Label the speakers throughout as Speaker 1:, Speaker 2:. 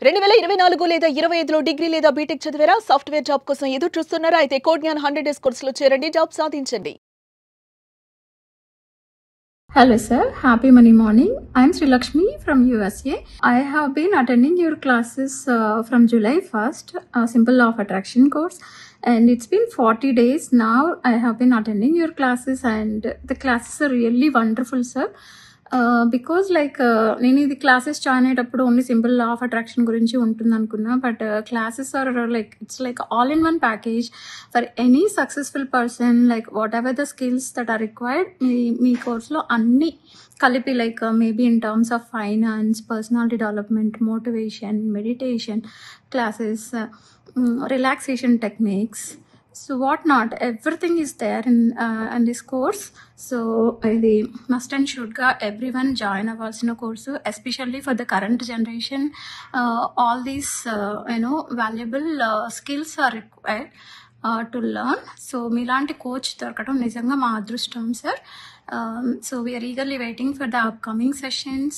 Speaker 1: 2024 లేదా 25లో డిగ్రీ లేదా బీటెక్ చదివారా? సాఫ్ట్వేర్ జాబ్ కోసం ఎదురు చూస్తున్నారా? అయితే కోడ్జ్ఞాన్ 100 డేస్ కోర్సులో చేరండి, జాబ్ సాధించండి.
Speaker 2: Hello sir, happy Money morning. I am Sri Lakshmi from USA. I have been attending your classes from July 1st, Simple Law of Attraction course, and it's been 40 days now. I have been attending your classes and the classes are really wonderful, sir. Because like నేను ఇది classes join అయ్యేటప్పుడు only simple law of attraction గురించి ఉంటుంది అనుకున్నా, but classes are like it's like all in one package for any successful person. Like whatever the skills that are required మీ కోర్స్లో అన్నీ కలిపి, like maybe in terms of finance, personality development, motivation, meditation classes, relaxation techniques, so what not, everything is there in this course. So the must and should ga everyone join avalsina course, especially for the current generation. All these valuable skills are required to learn. So milanti coach dorkadam nijanga ma adrushtam sir. So we are eagerly waiting for the upcoming sessions.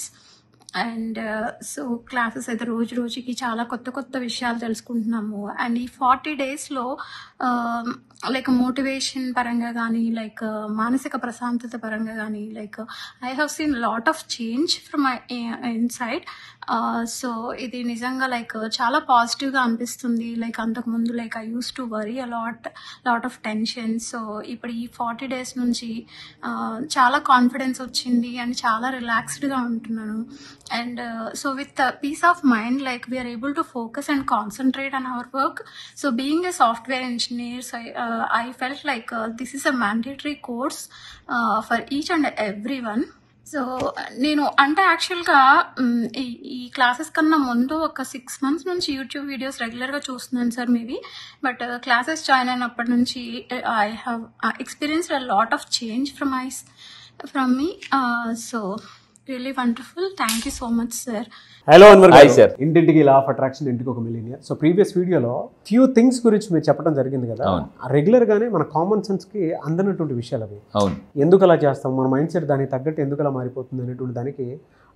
Speaker 2: And so classes అయితే రోజు రోజుకి చాలా కొత్త కొత్త విషయాలు తెలుసుకుంటున్నాము. And ఈ 40 డేస్లో like motivation పరంగా కానీ, లైక్ మానసిక ప్రశాంతత పరంగా కానీ, like I have seen lot of change from my inside. So ఇది నిజంగా లైక్ చాలా పాజిటివ్గా అనిపిస్తుంది. లైక్ అంతకుముందు like I use to worry lot of tension. So ఇప్పుడు ఈ 40 డేస్ నుంచి చాలా కాన్ఫిడెన్స్ వచ్చింది అండ్ చాలా రిలాక్స్డ్గా ఉంటున్నాను. And so with the peace of mind, like we are able to focus and concentrate on our work. So being a software engineer, so I felt like this is a mandatory course for each and everyone. So నేను అంటే యాక్చువల్గా ఈ classes కన్నా ముందు ఒక 6 months నుంచి YouTube videos రెగ్యులర్గా చూస్తున్నాను sir maybe. But classes join అయినప్పటి నుంచి I have experienced a lot of change from me. So really wonderful, thank you so much sir.
Speaker 3: Hello Anwar
Speaker 4: hi sir.
Speaker 3: ఇంటింటికి లా ఆఫ్ అట్రాక్షన్, ఇంటికి ఒక మిలియనియర్. సో ప్రీవియస్ వీడియోలో few things గురించి మీరు చెప్పడం జరిగింది కదా, రెగ్యులర్ గానే మన కామన్ సెన్స్ కి అందనటువంటి విషయాలు అవి.
Speaker 4: అవును,
Speaker 3: ఎందుకు అలా చేస్తాం, మన మైండ్ సెట్ దానికి తగ్గట్టు ఎందుకు అలా మారిపోతుంది అనేటువంటి దానికి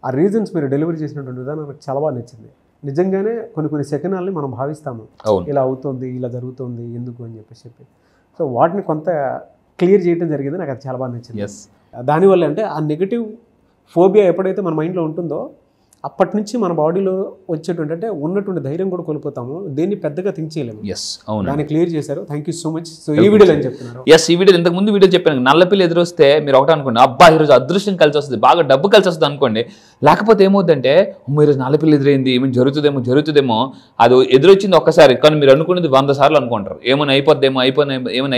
Speaker 3: ఆ రీజన్స్ మీరు డెలివరీ చేసినటువంటి విధానం నాకు చాలా బాగా నచ్చింది. నిజంగానే కొన్ని సెకండ్లని మనం భావిస్తాము, ఇలా అవుతుంది, ఇలా జరుగుతుంది, ఎందుకు అని చెప్పి. సో వాటిని కొంత క్లియర్ చేయడం జరిగింది, నాకు అది చాలా బాగా నచ్చింది. దానివల్ల అంటే ఆ నెగిటివ్ ఫోబియా ఎప్పుడైతే మన మైండ్లో ఉంటుందో అప్పటి నుంచి మన బాడీలో వచ్చేటువంటి అంటే ఉన్నటువంటి ధైర్యం కూడా కోల్పోతాము, దేన్ని పెద్దగా థింక్ చేయలేము. దాన్ని క్లియర్ చేశారు, thank you so much. So ఈ వీడియోలో ఏం చెప్తున్నారు?
Speaker 4: ఈ వీడియో ఇంతకు ముందు వీడియో చెప్పాను, నల్లపిల్లి ఎదురొస్తే మీరు ఒకటి అనుకోండి, అబ్బా ఈరోజు అదృష్టం కలిసి వస్తుంది, బాగా డబ్బు కలిసి వస్తుంది అనుకోండి. లేకపోతే ఏమవుతుందంటే ఈరోజు నల్లపిల్లి ఎదురైంది, ఏమైనా జరుగుతుందేమో, అది ఎదురొచ్చింది ఒక్కసారి, కానీ మీరు అనుకునేది 100 సార్లు అనుకుంటారు, ఏమైనా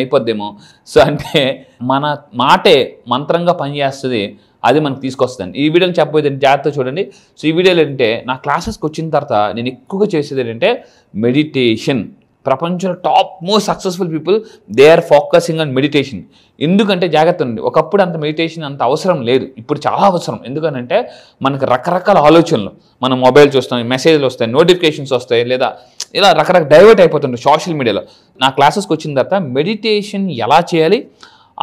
Speaker 4: అయిపోద్దేమో. సో అంటే మన మాటే మంత్రంగా పనిచేస్తుంది, అది మనకు తీసుకొస్తుంది. ఈ వీడియోని చెప్పబోయేది జాగ్రత్తగా చూడండి. సో ఈ వీడియోలో ఏంటంటే నా క్లాసెస్కి వచ్చిన తర్వాత నేను ఎక్కువగా చేసేది ఏంటంటే మెడిటేషన్. ప్రపంచంలో top most successful people they are focusing on meditation. ఎందుకంటే జాగ్రత్త ఉంది, ఒకప్పుడు అంత మెడిటేషన్ అంత అవసరం లేదు, ఇప్పుడు చాలా అవసరం. ఎందుకనంటే మనకు రకరకాల ఆలోచనలు, మనం మొబైల్ చూస్తాం, మెసేజ్లు వస్తాయి, నోటిఫికేషన్స్ వస్తాయి, లేదా ఇలా రకరకాల డైవర్ట్ అయిపోతుంటాయి సోషల్ మీడియాలో. నా క్లాసెస్కి వచ్చిన తర్వాత మెడిటేషన్ ఎలా చేయాలి,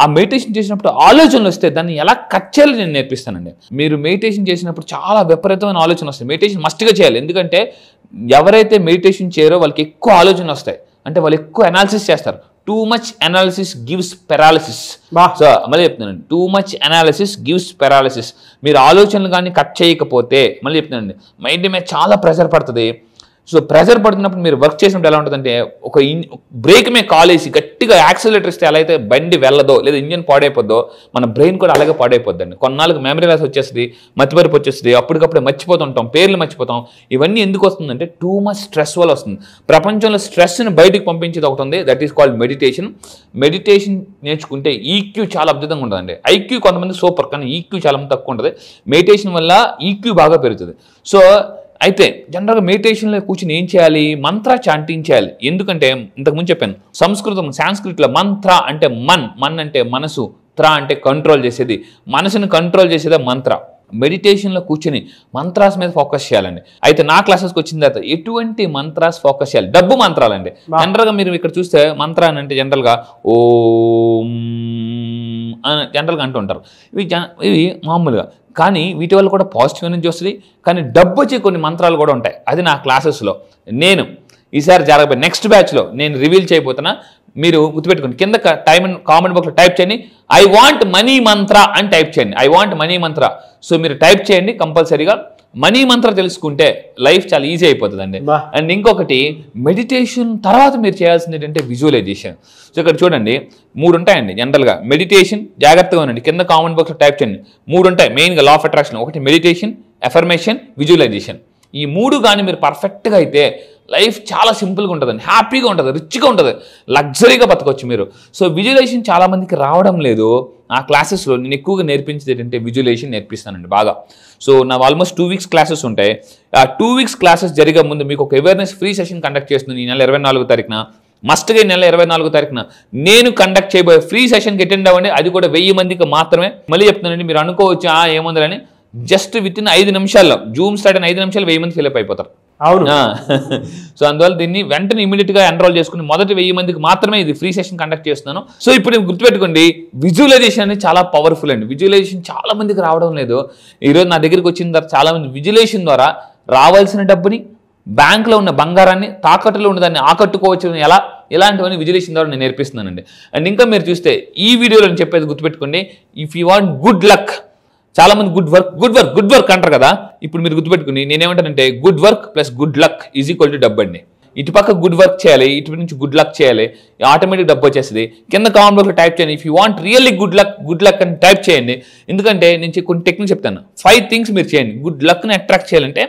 Speaker 4: ఆ మెడిటేషన్ చేసినప్పుడు ఆలోచనలు వస్తే దాన్ని ఎలా కట్ చేయాలి నేను నేర్పిస్తానండి. మీరు మెడిటేషన్ చేసినప్పుడు చాలా విపరీతమైన ఆలోచన వస్తాయి. మెడిటేషన్ మస్ట్గా చేయాలి, ఎందుకంటే ఎవరైతే మెడిటేషన్ చేయరో వాళ్ళకి ఎక్కువ ఆలోచనలు వస్తాయి, అంటే వాళ్ళు ఎక్కువ అనాలిసిస్ చేస్తారు. Too much analysis gives paralysis. So మళ్ళీ చెప్తున్నానండి, too much analysis gives paralysis. మీరు ఆలోచనలు కానీ కట్ చేయకపోతే, మళ్ళీ చెప్తున్నానండి, మైండ్ మీద చాలా ప్రెషర్ పడుతుంది. సో ప్రెషర్ పడుతున్నప్పుడు మీరు వర్క్ చేసినప్పుడు ఎలా ఉంటుందంటే, ఒక బ్రేక్ మీద కాలేసి గట్టిగా యాక్సిలరేటర్ ఇస్తే ఎలా అయితే బండి వెళ్ళదో లేదా ఇంజిన్ పాడైపోద్దో, మన బ్రెయిన్ కూడా అలాగే పాడైపోద్దండి. కొన్నాళ్ళకి మెమరీ లాస్ వచ్చేస్తుంది, మతిమరుపు వచ్చేస్తుంది, అప్పటికప్పుడే మర్చిపోతుంటాం, పేర్లు మర్చిపోతాం. ఇవన్నీ ఎందుకు వస్తుందంటే టూ మచ్ స్ట్రెస్ వల్ల వస్తుంది. ప్రపంచంలో స్ట్రెస్ని బయటికి పంపించేది ఒకటి ఉంది, that is called meditation. Meditation నేర్చుకుంటే ఈక్యూ చాలా అద్భుతంగా ఉంటుందండి. ఐక్యూ కొంతమంది సూపర్, కానీ ఈక్యూ చాలా మంది తక్కువ ఉంటుంది. మెడిటేషన్ వల్ల ఈక్యూ బాగా పెరుగుతుంది. సో అయితే జనరల్గా మెడిటేషన్లో కూర్చొని ఏం చేయాలి, మంత్ర చాంటింగ్ చేయాలి. ఎందుకంటే ఇంతకుముందు చెప్పాను, సాంస్క్రిట్లో మంత్ర అంటే మన్ అంటే మనసు, త్ర అంటే కంట్రోల్ చేసేది, మనసుని కంట్రోల్ చేసేదే మంత్ర. మెడిటేషన్లో కూర్చొని మంత్రాస్ మీద ఫోకస్ చేయాలండి. అయితే నా క్లాసెస్కి వచ్చిన తర్వాత ఎటువంటి మంత్రాస్ ఫోకస్ చేయాలి? డబ్బు మంత్రాలండి. జనరల్గా మీరు ఇక్కడ చూస్తే మంత్రా అని అంటే జనరల్గా ఓం అని జనరల్గా అంటూ ఉంటారు. ఇవి మామూలుగా, కానీ వీటి వల్ల కూడా పాజిటివ్ ఎనర్జీ వస్తుంది. కానీ డబ్బు వచ్చే కొన్ని మంత్రాలు కూడా ఉంటాయి. అది నా క్లాసెస్లో నేను ఈసారి జరగబోయే నెక్స్ట్ బ్యాచ్లో నేను రివీల్ చేయబోతున్నా. మీరు గుర్తుపెట్టుకోండి, కింద కామెంట్ బాక్స్లో టైప్ చేయండి ఐ వాంట్ మనీ మంత్ర అని టైప్ చేయండి. I want money Mantra. So మీరు టైప్ చేయండి కంపల్సరీగా. మనీ మంత్ర తెలుసుకుంటే లైఫ్ చాలా ఈజీ అయిపోతుందండి. అండ్ ఇంకొకటి, మెడిటేషన్ తర్వాత మీరు చేయాల్సింది ఏంటంటే విజువలైజేషన్. సో ఇక్కడ చూడండి 3 ఉంటాయండి జనరల్గా. మెడిటేషన్ జాగ్రత్తగా ఉండండి, కింద కామెంట్ బాక్స్లో టైప్ చేయండి. 3 ఉంటాయి మెయిన్గా లా ఆఫ్ అట్రాక్షన్. ఒకటి మెడిటేషన్, ఎఫర్మేషన్, విజువలైజేషన్. ఈ 3 కానీ మీరు పర్ఫెక్ట్గా అయితే లైఫ్ చాలా సింపుల్గా ఉంటుందండి, హ్యాపీగా ఉంటుంది, రిచ్గా ఉంటుంది, లగ్జరీగా బతకొచ్చు మీరు. సో విజువలైజేషన్ చాలామందికి రావడం లేదు. ఆ క్లాసెస్లో నేను ఎక్కువగా నేర్పించేది ఏంటంటే విజువలైజేషన్ నేర్పిస్తానండి బాగా. సో నా ఆల్మోస్ట్ 2 వీక్స్ క్లాసెస్ ఉంటాయి. ఆ 2 వీక్స్ క్లాసెస్ జరిగే ముందు మీకు ఒక అవేర్నెస్ ఫ్రీ సెషన్ కండక్ట్ చేస్తుంది ఈ నెల 24వ తారీఖున. మస్ట్గా ఈ నెల 24వ తారీఖున నేను కండక్ట్ చేయబోయే ఫ్రీ సెషన్కి అటెండ్ అవ్వండి. అది కూడా 1000 మందికి మాత్రమే. మళ్ళీ చెప్తున్నానండి, మీరు అనుకోవచ్చు ఏముందని, జస్ట్ విత్ ఇన్ 5 నిమిషాల్లో జూమ్ స్టార్ట్ అయిన 5 నిమిషాలు 1000 మంది ఫిల్అప్ అయిపోతారు.
Speaker 3: అవును.
Speaker 4: సో అందువల్ల దీన్ని వెంటనే ఇమీడియట్గా ఎన్రోల్ చేసుకుని మొదటి 1000 మందికి మాత్రమే ఇది ఫ్రీ సెషన్ కండక్ట్ చేస్తున్నాను. సో ఇప్పుడు గుర్తుపెట్టుకోండి, విజువలైజేషన్ అనేది చాలా పవర్ఫుల్ అండి. విజువలైజేషన్ చాలా మందికి రావడం లేదు. ఈరోజు నా దగ్గరికి వచ్చిన తర్వాత చాలా మంది విజువలైజేషన్ ద్వారా రావాల్సిన డబ్బుని, బ్యాంకులో ఉన్న బంగారాన్ని, తాకట్టులో ఉన్న దాన్ని ఆకట్టుకోవచ్చు ఎలా, ఇలాంటివన్నీ విజువలైజేషన్ ద్వారా నేను నేర్పిస్తున్నానండి. అండ్ ఇంకా మీరు చూస్తే ఈ వీడియోలో నేను చెప్పేది గుర్తుపెట్టుకోండి, if you want good luck, చాలా మంది గుడ్ వర్క్ అంటారు కదా. ఇప్పుడు మీరు గుర్తుపెట్టుకుని నేనేమంటానంటే good work plus good luck is equal to డబ్బు అండి. ఇటు పక్క గుడ్ వర్క్ చేయాలి, ఇటు నుంచి గుడ్ లక్ చేయాలి, ఆటోమేటిక్ డబ్బు వచ్చేస్తుంది. కింద కామెంట్ బాక్స్లో టైప్ చేయండి if you want really good luck అని టైప్ చేయండి. ఎందుకంటే నేను కొన్ని టెక్నిక్ చెప్తాను. 5 థింగ్స్ మీరు చేయండి. గుడ్ లక్ని అట్రాక్ట్ చేయాలంటే,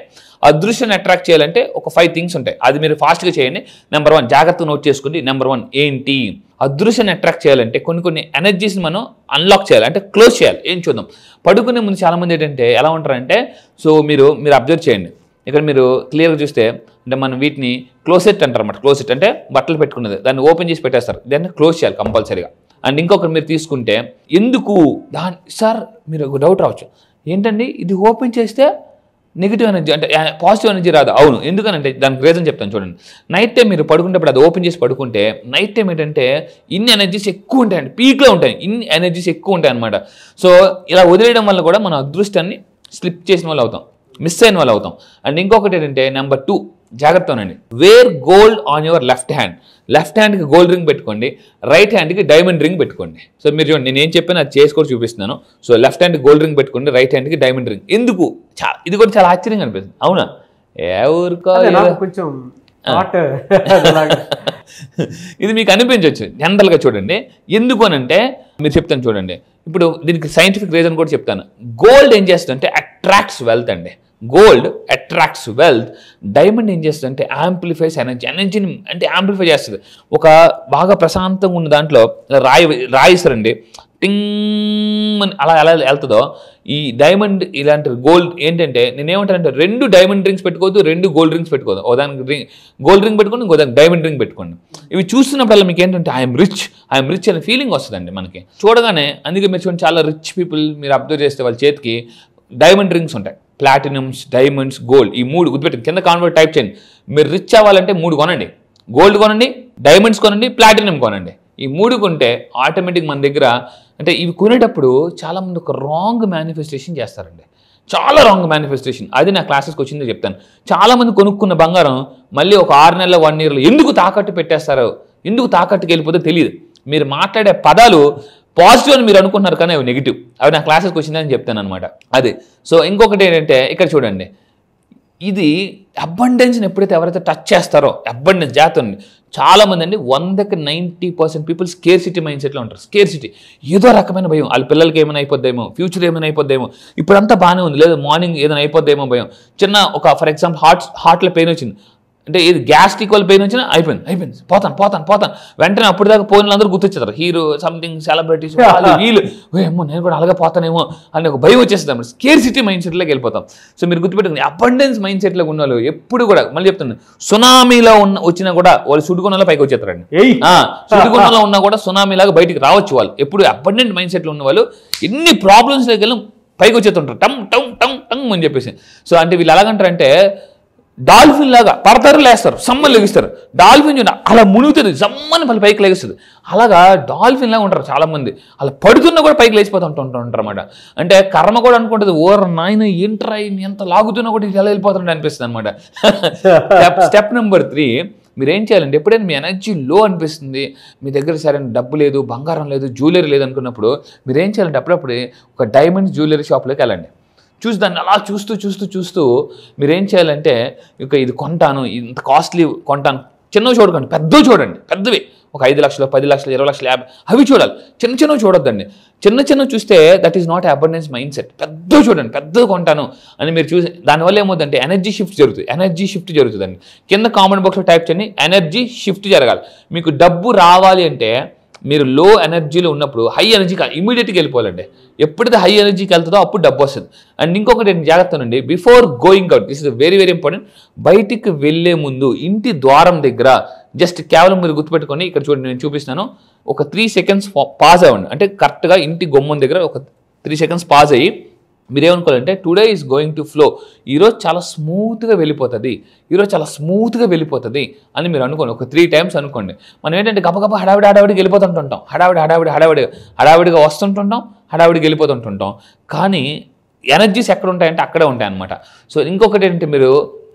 Speaker 4: అదృష్టాన్ని అట్రాక్ట్ చేయాలంటే ఒక 5 థింగ్స్ ఉంటాయి. అది మీరు ఫాస్ట్గా చేయండి. నెంబర్ 1 జాగ్రత్తగా నోట్ చేసుకోండి. నెంబర్ 1 ఏంటి? అదృష్టాన్ని అట్రాక్ట్ చేయాలంటే కొన్ని ఎనర్జీస్ని మనం అన్లాక్ చేయాలి, అంటే క్లోజ్ చేయాలి. ఏం చూద్దాం. పడుకునే ముందు చాలామంది ఏంటంటే ఎలా ఉంటారంటే, సో మీరు అబ్జర్వ్ చేయండి. ఇక్కడ మీరు క్లియర్గా చూస్తే అంటే మనం వీటిని క్లోసెట్ అంటారు అన్నమాట. క్లోసెట్ అంటే బట్టలు పెట్టుకున్నది, దాన్ని ఓపెన్ చేసి పెట్టేస్తారు. దాన్ని క్లోజ్ చేయాలి కంపల్సరీగా. అండ్ ఇంకొకటి మీరు తీసుకుంటే, ఎందుకు సార్ మీరు ఒక డౌట్ రావచ్చు, ఏంటండి ఇది ఓపెన్ చేస్తే నెగిటివ్ ఎనర్జీ అంటే పాజిటివ్ ఎనర్జీ రాదు? అవును, ఎందుకనంటే దానికి రీజన్ చెప్తాను చూడండి. నైట్ టైం మీరు పడుకునేప్పుడు అది ఓపెన్ చేసి పడుకుంటే నైట్ టైం ఏంటంటే ఇన్ని ఎనర్జీస్ ఎక్కువ ఉంటాయండి, పీక్లో ఉంటాయి, ఇన్ని ఎనర్జీస్ ఎక్కువ ఉంటాయి అనమాట. సో ఇలా వదిలేయడం వల్ల కూడా మనం అదృష్టాన్ని స్లిప్ చేసిన వాళ్ళు అవుతాం, మిస్ అయిన వాళ్ళు అవుతాం. అండ్ ఇంకొకటి ఏంటంటే నెంబర్ 2 జాగ్రత్త ఉండండి. Wear gold on your left hand. Left హ్యాండ్కి గోల్డ్ రింగ్ పెట్టుకోండి, రైట్ హ్యాండ్కి డైమండ్ రింగ్ పెట్టుకోండి. సో మీరు చూడండి, నేను ఏం చెప్పాను అది చేసి కూడా చూపిస్తున్నాను. సో లెఫ్ట్ హ్యాండ్కి గోల్డ్ రింగ్ పెట్టుకోండి, రైట్ హ్యాండ్కి డైమండ్ రింగ్. ఎందుకు? ఇది కూడా చాలా ఆశ్చర్యంగా అనిపిస్తుంది, అవునా? ఎవరికో
Speaker 3: కొంచెం
Speaker 4: ఇది మీకు అనిపించవచ్చు జనరల్గా. చూడండి ఎందుకు అని అంటే మీరు చెప్తాను చూడండి. ఇప్పుడు దీనికి సైంటిఫిక్ రీజన్ కూడా చెప్తాను. గోల్డ్ ఏం చేస్తుందంటే అట్రాక్ట్స్ వెల్త్ అండి. Gold attracts wealth. డైమండ్ ఏం చేస్తుంది అంటే యాంప్లిఫైస్ ఎనర్జీని అంటే యాంప్లిఫై చేస్తుంది. ఒక బాగా ప్రశాంతంగా ఉన్న దాంట్లో రాయిస్తారండి, టింగ్ అని అలా ఎలా వెళ్తుందో ఈ డైమండ్ ఇలాంటి గోల్డ్ ఏంటంటే నేనేమంటానంటే 2 డైమండ్ రింగ్స్ పెట్టుకోవద్దు, 2 గోల్డ్ రింగ్స్ పెట్టుకోవద్దు. ఓ దానికి గోల్డ్ రింగ్ పెట్టుకోండి, ఇంకో దానికి డైమండ్ రింగ్ పెట్టుకోండి. ఇవి చూస్తున్నప్పుడల్లా మీకు ఏంటంటే ఐఎమ్ రిచ్ అనే ఫీలింగ్ వస్తుందండి మనకి చూడగానే. అందుకే మీరు చూడండి చాలా రిచ్ పీపుల్ మీరు అబ్జర్వ్ చేస్తే వాళ్ళ చేతికి డైమండ్ రింగ్స్ ఉంటాయి. ప్లాటినమ్స్, డైమండ్స్, గోల్డ్, ఈ 3 గుర్తుపెట్టండి. కింద కామెంట్ టైప్ చేయండి. మీరు రిచ్ అవ్వాలంటే 3 కొనండి. గోల్డ్ కొనండి, డైమండ్స్ కొనండి, ప్లాటినం కొనండి. ఈ 3 కొంటే ఆటోమేటిక్ మన దగ్గర అంటే ఇవి కొనేటప్పుడు చాలామంది ఒక రాంగ్ మేనిఫెస్టేషన్ చేస్తారండి. చాలా రాంగ్ మేనిఫెస్టేషన్. అది నా క్లాసెస్కి వచ్చిందో చెప్తాను. చాలామంది కొనుక్కున్న బంగారం మళ్ళీ ఒక 6 నెలల 1 ఇయర్లో ఎందుకు తాకట్టు పెట్టేస్తారో, ఎందుకు తాకట్టుకి వెళ్ళిపోతే తెలియదు. మీరు మాట్లాడే పదాలు పాజిటివ్ అని మీరు అనుకుంటున్నారు కానీ అవి నెగిటివ్. అవి నా క్లాసెస్కి వచ్చిందని చెప్తాను అనమాట. అది. సో ఇంకొకటి ఏంటంటే ఇక్కడ చూడండి, ఇది అబండెన్స్ని ఎప్పుడైతే ఎవరైతే టచ్ చేస్తారో అబండెన్స్ జాతండి చాలామంది అండి 100కి 90% పీపుల్ స్కేర్సిటీ మైండ్ సెట్లో ఉంటారు. స్కేర్సిటీ ఏదో రకమైన భయం, వాళ్ళ పిల్లలకి ఏమైనా అయిపోద్దేమో, ఫ్యూచర్ ఏమైనా అయిపోద్దేమో, ఇప్పుడంతా బాగానే ఉంది, లేదా మార్నింగ్ ఏదైనా అయిపోద్దేమో భయం. చిన్న ఒక ఫర్ ఎగ్జాంపుల్ హార్ట్లో పెయిన్ వచ్చింది అంటే ఇది గ్యాస్ట్రిక్ వల్ల పెయిన్ వచ్చినా అయిపోయింది, పోతాను వెంటనే అప్పుడు దాకా పోయిన అందరూ గుర్తొచ్చేస్తారు. హీరో సంథింగ్ సెలబ్రిటీస్ వీళ్ళు ఏమో నేను కూడా అలాగే పోతానేమో అని ఒక భయం వచ్చేస్తాం. స్కేర్సిటీ మైండ్ సెట్లోకి వెళ్ళిపోతాం. సో మీరు గుర్తుపెట్టుకుని అబండెన్స్ మైండ్ సెట్లో ఉన్న వాళ్ళు ఎప్పుడు కూడా మళ్ళీ చెప్తున్నాను, సునామీలో వచ్చినా కూడా వాళ్ళు సుడిగుణంలో పైకి వచ్చేస్తారండి. సుడిగుణంలో ఉన్నా కూడా సునామీలాగా బయటికి రావచ్చు వాళ్ళు. ఎప్పుడు అబండెంట్ మైండ్ సెట్లో ఉన్న వాళ్ళు ఎన్ని ప్రాబ్లమ్స్లోకి వెళ్ళి పైకి వచ్చేస్తుంటారు టమ్ టమ్ టమ్ టమ్ అని చెప్పేసి. సో అంటే వీళ్ళు ఎలాగంటారంటే డాల్ఫిన్ లాగా పడతారు లేస్తారు, సమ్మని లెగిస్తారు. డాల్ఫిన్ చూడండి అలా మునుగుతుంది, సమ్మని మళ్ళీ పైకి లెగిస్తుంది. అలాగా డాల్ఫిన్ లాగా ఉంటారు చాలామంది, అలా పడుతున్నా కూడా పైకి లేచిపోతూ ఉంటారు అనమాట. అంటే కర్మ కూడా అనుకుంటుంది, ఓర నాయన ఏంట్రా ఎంత లాగుతున్నా కూడా ఎలా వెళ్ళిపోతుంటే అనిపిస్తుంది అనమాట. స్టెప్ నెంబర్ 3, మీరు ఏం చేయాలంటే ఎప్పుడైనా మీ ఎనర్జీ లో అనిపిస్తుంది, మీ దగ్గర సరైన డబ్బు లేదు, బంగారం లేదు, జ్యువెలరీ లేదు అనుకున్నప్పుడు మీరు ఏం చేయాలంటే అప్పుడప్పుడు ఒక డైమండ్ జ్యువెలరీ షాప్లోకి వెళ్ళండి. చూసి దాన్ని అలా చూస్తూ మీరు ఏం చేయాలంటే ఇక ఇది కొంటాను, ఇంత కాస్ట్లీ కొంటాను, చిన్నవి చూడకండి, పెద్దవి చూడండి. పెద్దవి ఒక 5 లక్షలు, 10 లక్షలు, 20 లక్షలు, 50 అవి చూడాలి. చిన్నవి చూడొద్దండి. చిన్న చూస్తే that is not abundance mind set. పెద్దవి చూడండి, పెద్దవి కొంటాను అని మీరు చూసి దానివల్ల ఏమవుతుందంటే ఎనర్జీ షిఫ్ట్ జరుగుతుందండి. కింద కామెంట్ బాక్స్లో టైప్ చేయండి, ఎనర్జీ షిఫ్ట్ జరగాలి. మీకు డబ్బు రావాలి అంటే మీరు లో ఎనర్జీలో ఉన్నప్పుడు హై ఎనర్జీకి ఇమీడియట్గా వెళ్ళిపోవాలండి. ఎప్పుడైతే హై ఎనర్జీకి వెళ్తుందో అప్పుడు డబ్బు వస్తుంది. అండ్ ఇంకొకటి జాగ్రత్తనండి, before going out, this is very very important. బయటికి వెళ్ళే ముందు ఇంటి ద్వారం దగ్గర జస్ట్ కేవలం మీరు గుర్తుపెట్టుకొని ఇక్కడ చూడండి, నేను చూపిస్తాను. ఒక 3 సెకండ్స్ పాజ్ అవ్వండి. అంటే కరెక్ట్గా ఇంటి గుమ్మం దగ్గర ఒక 3 సెకండ్స్ పాజ్ అయ్యి మీరేమనుకోవాలంటే today is going to flow, ఈరోజు చాలా స్మూత్గా వెళ్ళిపోతుంది అని మీరు అనుకోండి. ఒక 3 టైమ్స్ అనుకోండి. మనం ఏంటంటే గబగబా హడావిడికి వెళ్ళిపోతుంటుంటాం, హడావిడిగా వస్తుంటుంటాం, హడావిడికి వెళ్ళిపోతుంటుంటాం. కానీ ఎనర్జీస్ ఎక్కడ ఉంటాయంటే అక్కడే ఉంటాయి అన్నమాట. సో ఇంకొకటి ఏంటంటే మీరు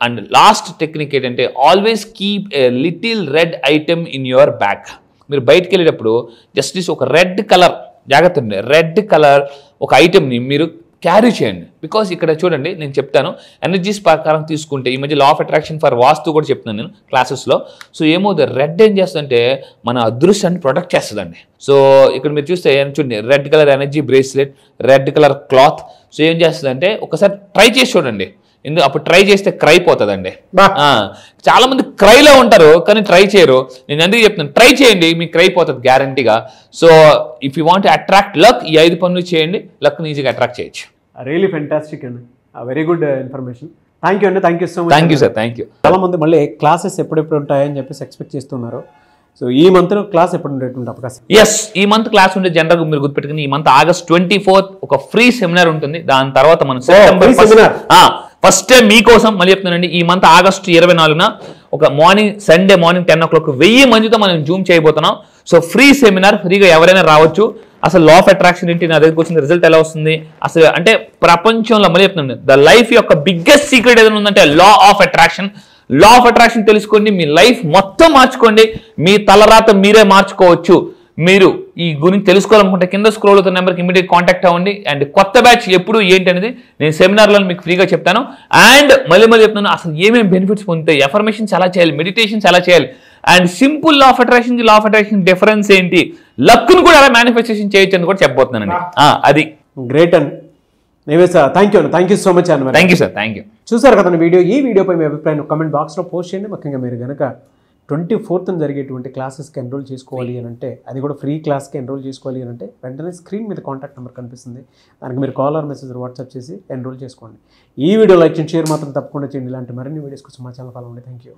Speaker 4: అండ్ లాస్ట్ టెక్నిక్ ఏంటంటే always keep a little red item in your bag. మీరు బయటకు వెళ్ళేటప్పుడు జస్ట్ ఒక రెడ్ కలర్, జాగ్రత్త అండి, రెడ్ కలర్ ఒక ఐటెంని మీరు క్యారీ చేయండి. బికాస్ ఇక్కడ చూడండి నేను చెప్తాను, ఎనర్జీస్ ప్రకారం తీసుకుంటే ఈ మధ్య లా ఆఫ్ అట్రాక్షన్ ఫర్ వాస్తు కూడా చెప్తున్నాను నేను క్లాసెస్లో. సో ఏమవుతుంది, రెడ్ ఏం చేస్తుందంటే మన అదృష్టాన్ని ప్రొటెక్ట్ చేస్తుందండి. సో ఇక్కడ మీరు చూస్తే చూడండి, red colour energy bracelet, red colour cloth. So ఏం చేస్తుందంటే ఒకసారి ట్రై చేసి చూడండి, అప్పుడు ట్రై చేస్తే క్రై పోతుందండి. చాలా మంది క్రైలో ఉంటారు కానీ ట్రై చేయరు. నేను ఎందుకు చెప్తున్నాను, ట్రై చేయండి, మీకు క్రై పోతుంది గ్యారంటీగా. So if you want attract luck, ఈ 5 పనులు చేయండి, లక్ని ఈజీగా అట్రాక్ట్ చేయొచ్చు.
Speaker 3: రియలీ ఫెంటాస్టిక్ అండి, very good information. Thank you అండి, thank you so much.
Speaker 4: Thank you sir, thank you.
Speaker 3: చాలా మంది మళ్ళీ క్లాసెస్ ఎప్పుడెప్పుడు ఉంటాయని చెప్పేసి ఎక్స్పెక్ట్ చేస్తున్నారు. సో ఈ మంత్లో క్లాస్ ఎప్పుడు ఉండేటువంటి అవకాశం?
Speaker 4: ఎస్, ఈ మంత్ క్లాస్ ఉండే జనరల్గా మీరు గుర్తుపెట్టుకుని ఈ మంత్ August 24th ఒక ఫ్రీ సెమినార్ ఉంటుంది. దాని తర్వాత మనం ఫస్ట్ టైం మీకోసం మళ్ళీ చెప్తున్నానండి, ఈ మంత్ August 24న ఒక సండే మార్నింగ్ 10 o'clock 1000 మందితో మనం జూమ్ చేయబోతున్నాం. సో ఫ్రీ సెమినార్, ఫ్రీగా ఎవరైనా రావచ్చు. అసలు లా ఆఫ్ అట్రాక్షన్ ఏంటి, నా దగ్గరకు వచ్చిన రిజల్ట్ ఎలా వస్తుంది, అసలు అంటే ప్రపంచంలో మళ్ళీ చెప్తున్నాను, ద లైఫ్ యొక్క బిగ్గెస్ట్ సీక్రెట్ ఏదైనా ఉందంటే లా of attraction. Law of attraction తెలుసుకోండి, మీ లైఫ్ మొత్తం మార్చుకోండి, మీ తలరాత మీరే మార్చుకోవచ్చు. మీరు ఈ గురించి తెలుసుకోవాలనుకుంటే కింద స్క్రోల్ అవుతున్న నెంబర్కి ఇమీడియట్ కాంటాక్ట్ అవ్వండి. అండ్ కొత్త బ్యాచ్ ఎప్పుడు ఏంటి అనేది నేను సెమినార్లో మీకు ఫ్రీగా చెప్తాను. అండ్ మళ్ళీ చెప్తున్నాను, అసలు ఏమేమి బెనిఫిట్స్ పొందుతాయి, ఎఫర్మేషన్స్ ఎలా చేయాలి, మెడిటేషన్స్ ఎలా చేయాలి, and simple law of attraction law of attraction difference ఏంటి, లక్ను కూడా ఎలా మేనిఫెస్టేషన్ చేయొచ్చు అని కూడా చెప్పబోతున్నానండి. అది
Speaker 3: గ్రేట్ అండి. నేవే sir, thank you so much అన్న.
Speaker 4: Thank you sir, thank you.
Speaker 3: చూసారు కదా ఈ వీడియోపై మీ అభిప్రాయం కామెంట్ బాక్స్లో పోస్ట్ చేయండి. ముఖ్యంగా మీరు కనుక 24th జరిగేటువంటి క్లాసెస్కి ఎన్రోల్ చేసుకోవాలి అని అంటే, అది కూడా ఫ్రీ క్లాస్కి ఎన్రోల్ చేసుకోవాలి అని అంటే వెంటనే స్క్రీన్ మీద కాంటాక్ట్ నెంబర్ కనిపిస్తుంది, దానికి మీరు కాల్ ఆర్ మెసేజ్ వాట్సాప్ చేసి ఎన్రోల్ చేసుకోండి. ఈ వీడియో లైక్ చేయండి, షేర్ మాత్రం తప్పకుండా చేయండి. ఇలాంటి మరిన్ని వీడియోస్ కోసం మా ఛానల్ ఫాలో అవ్వండి. Thank you.